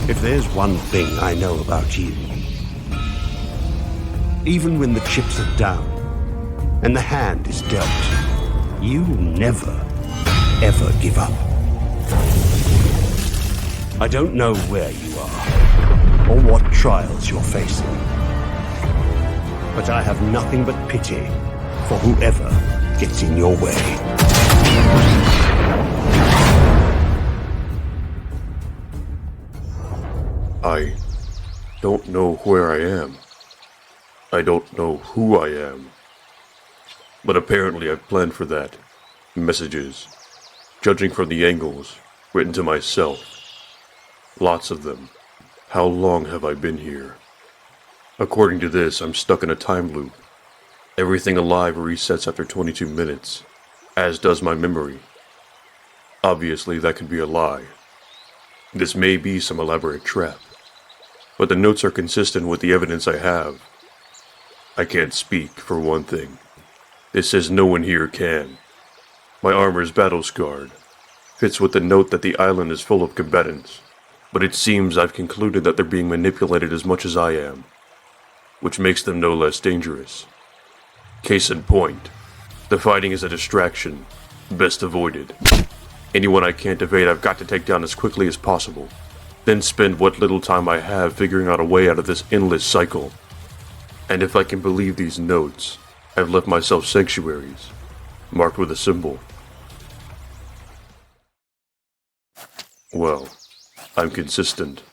If there's one thing I know about you, even when the chips are down and the hand is dealt, you never, ever give up. I don't know where you are or what trials you're facing, but I have nothing but pity for whoever gets in your way. I don't know where I am. I don't know who I am. But apparently I've planned for that. Messages, judging from the angles, written to myself. Lots of them. How long have I been here? According to this, I'm stuck in a time loop. Everything alive resets after 22 minutes, as does my memory. Obviously, that could be a lie. This may be some elaborate trap, but the notes are consistent with the evidence I have. I can't speak, for one thing. This says no one here can. My armor is battle-scarred. Fits with the note that the island is full of combatants, but it seems I've concluded that they're being manipulated as much as I am, which makes them no less dangerous. Case in point, the fighting is a distraction, best avoided. Anyone I can't evade I've got to take down as quickly as possible, then spend what little time I have figuring out a way out of this endless cycle. And if I can believe these notes, I've left myself sanctuaries, marked with a symbol. Well, I'm consistent.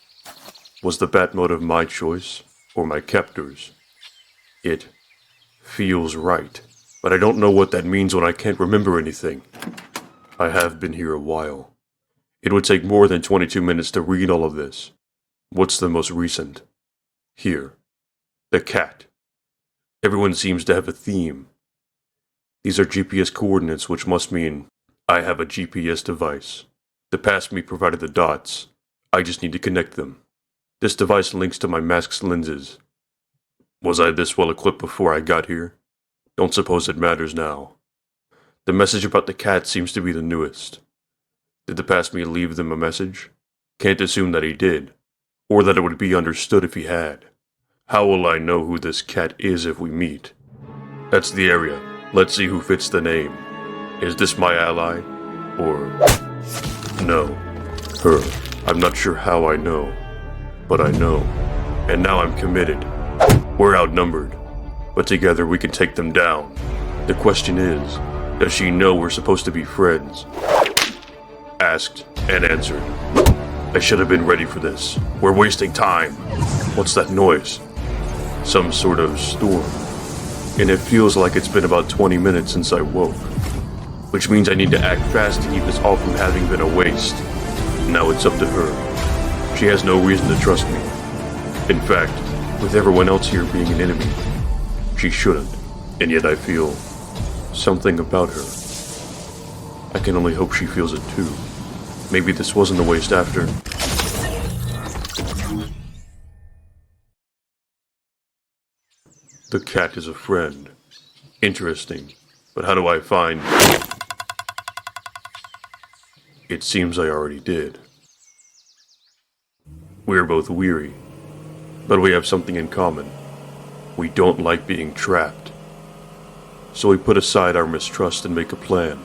Was the bat motive my choice, or my captor's? It feels right, but I don't know what that means when I can't remember anything. I have been here a while. It would take more than 22 minutes to read all of this. What's the most recent? Here. The cat. Everyone seems to have a theme. These are GPS coordinates, which must mean I have a GPS device. The past me provided the dots. I just need to connect them. This device links to my mask's lenses. Was I this well equipped before I got here? Don't suppose it matters now. The message about the cat seems to be the newest. Did the past me leave them a message? Can't assume that he did, or that it would be understood if he had. How will I know who this cat is if we meet? That's the area. Let's see who fits the name. Is this my ally? Or... no. Her. I'm not sure how I know. But I know. And now I'm committed. We're outnumbered. But together we can take them down. The question is, does she know we're supposed to be friends? Asked and answered. I should have been ready for this. We're wasting time. What's that noise? Some sort of storm. And it feels like it's been about 20 minutes since I woke. Which means I need to act fast to keep this all from having been a waste. Now it's up to her. She has no reason to trust me. In fact, with everyone else here being an enemy, she shouldn't. And yet I feel something about her. I can only hope she feels it too. Maybe this wasn't a waste after. The cat is a friend. Interesting. But how do I find... It seems I already did. We're both weary. But we have something in common. We don't like being trapped. So we put aside our mistrust and make a plan.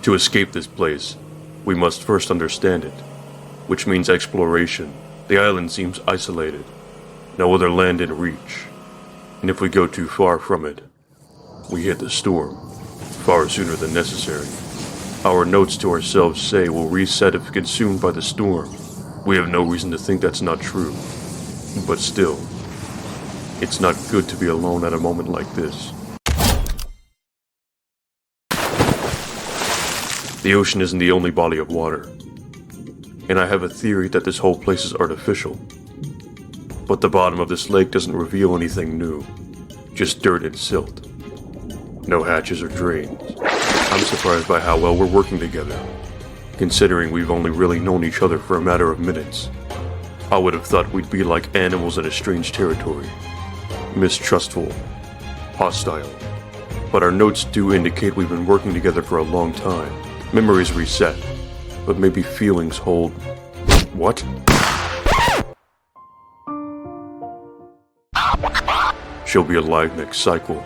To escape this place, we must first understand it, which means exploration. The island seems isolated, no other land in reach, and if we go too far from it, we hit the storm, far sooner than necessary. Our notes to ourselves say we'll reset if consumed by the storm. We have no reason to think that's not true, but still, it's not good to be alone at a moment like this. The ocean isn't the only body of water, and I have a theory that this whole place is artificial. But the bottom of this lake doesn't reveal anything new, just dirt and silt. No hatches or drains. I'm surprised by how well we're working together, considering we've only really known each other for a matter of minutes. I would have thought we'd be like animals in a strange territory, mistrustful, hostile. But our notes do indicate we've been working together for a long time. Memories reset, but maybe feelings hold... What? She'll be alive next cycle.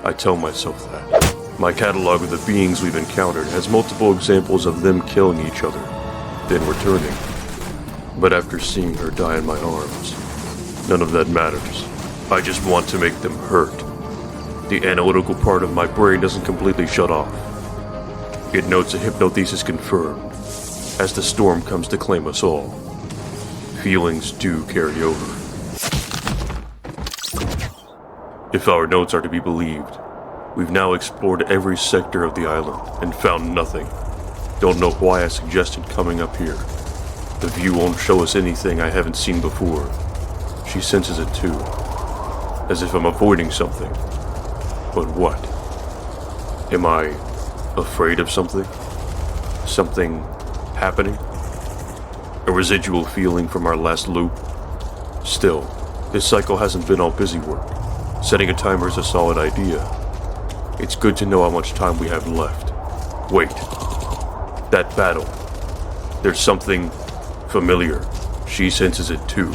I tell myself that. My catalog of the beings we've encountered has multiple examples of them killing each other, then returning. But after seeing her die in my arms, none of that matters. I just want to make them hurt. The analytical part of my brain doesn't completely shut off. It notes a hypnothesis confirmed, as the storm comes to claim us all. Feelings do carry over. If our notes are to be believed, we've now explored every sector of the island and found nothing. Don't know why I suggested coming up here. The view won't show us anything I haven't seen before. She senses it too, as if I'm avoiding something. But what? Am I afraid of something? Something happening? A residual feeling from our last loop? Still, this cycle hasn't been all busy work. Setting a timer is a solid idea. It's good to know how much time we have left. Wait. That battle. There's something familiar. She senses it too.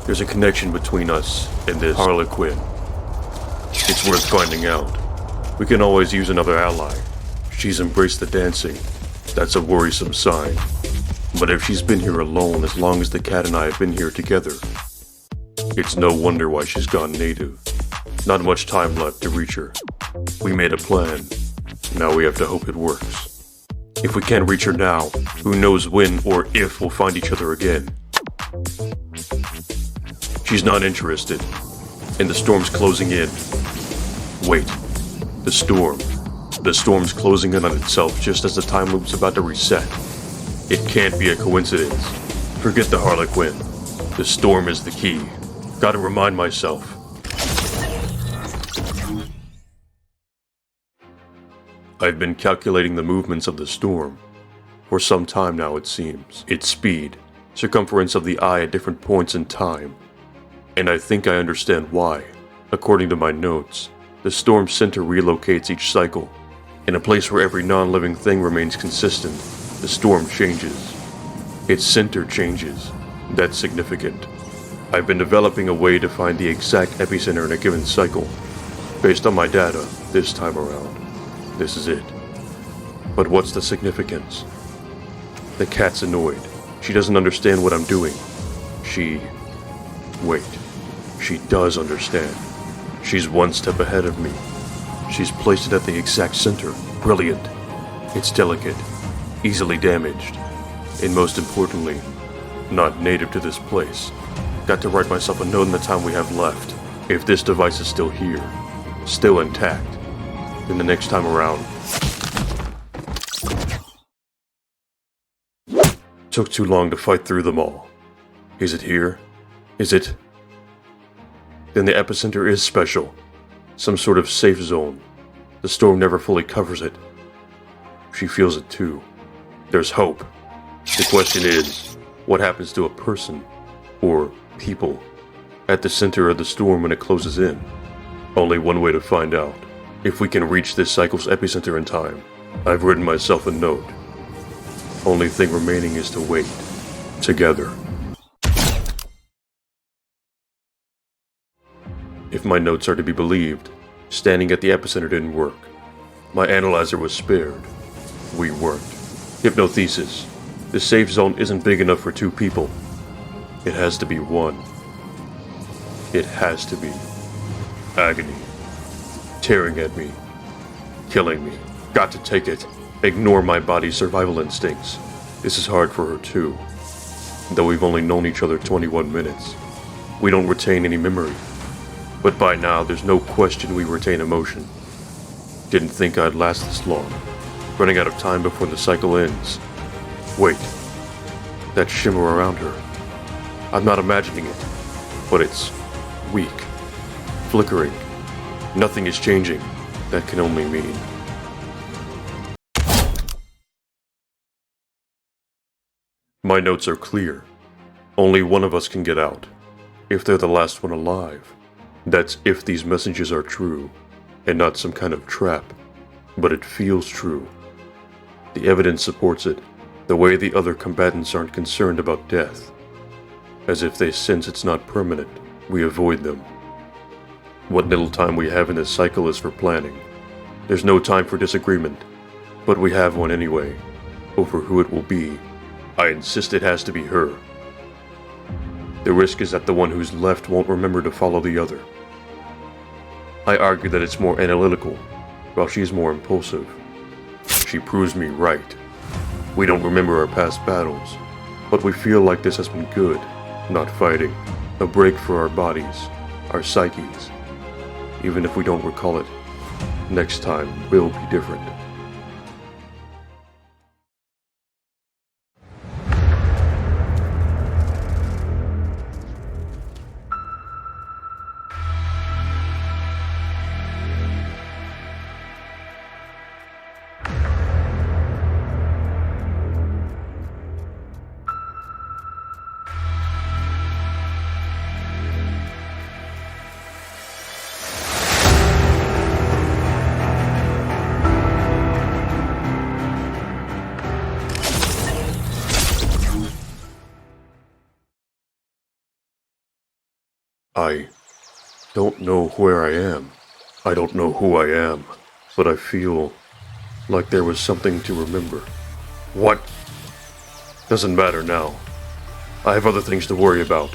There's a connection between us and this Harlequin. It's worth finding out. We can always use another ally. She's embraced the dancing. That's a worrisome sign. But if she's been here alone as long as the cat and I have been here together, it's no wonder why she's gone native. Not much time left to reach her. We made a plan. Now we have to hope it works. If we can't reach her now, who knows when or if we'll find each other again. She's not interested, and the storm's closing in. Wait, the storm. The storm's closing in on itself just as the time loop's about to reset. It can't be a coincidence. Forget the Harlequin. The storm is the key. Gotta remind myself. I've been calculating the movements of the storm. For some time now, it seems. Its speed, circumference of the eye at different points in time. And I think I understand why. According to my notes, the storm's center relocates each cycle. In a place where every non-living thing remains consistent, the storm changes. Its center changes. That's significant. I've been developing a way to find the exact epicenter in a given cycle. Based on my data, this time around. This is it. But what's the significance? The cat's annoyed. She doesn't understand what I'm doing. Wait. She does understand. She's one step ahead of me. She's placed it at the exact center. Brilliant. It's delicate, easily damaged, and most importantly, not native to this place. Got to write myself a note in the time we have left. If this device is still here, still intact, then the next time around. Took too long to fight through them all. Is it here? Is it? Then the epicenter is special. Some sort of safe zone. The storm never fully covers it. She feels it too. There's hope. The question is, what happens to a person, or people, at the center of the storm when it closes in? Only one way to find out. If we can reach this cycle's epicenter in time. I've written myself a note. Only thing remaining is to wait. Together. If my notes are to be believed, standing at the epicenter didn't work. My analyzer was spared. We weren't. Hypnothesis. The safe zone isn't big enough for two people. It has to be one. It has to be. Agony. Tearing at me. Killing me. Got to take it. Ignore my body's survival instincts. This is hard for her too. Though we've only known each other 21 minutes. We don't retain any memory. But by now, there's no question we retain emotion. Didn't think I'd last this long. Running out of time before the cycle ends. Wait. That shimmer around her. I'm not imagining it. But it's weak. Flickering. Nothing is changing. That can only mean... My notes are clear. Only one of us can get out. If they're the last one alive. That's if these messages are true, and not some kind of trap. But it feels true. The evidence supports it, the way the other combatants aren't concerned about death. As if they sense it's not permanent, we avoid them. What little time we have in this cycle is for planning. There's no time for disagreement, but we have one anyway. Over who it will be, I insist it has to be her. The risk is that the one who's left won't remember to follow the other. I argue that it's more analytical, while she's more impulsive. She proves me right. We don't remember our past battles, but we feel like this has been good, not fighting. A break for our bodies, our psyches. Even if we don't recall it, next time will be different. I don't know where I am. I don't know who I am, but I feel like there was something to remember. What? Doesn't matter now. I have other things to worry about.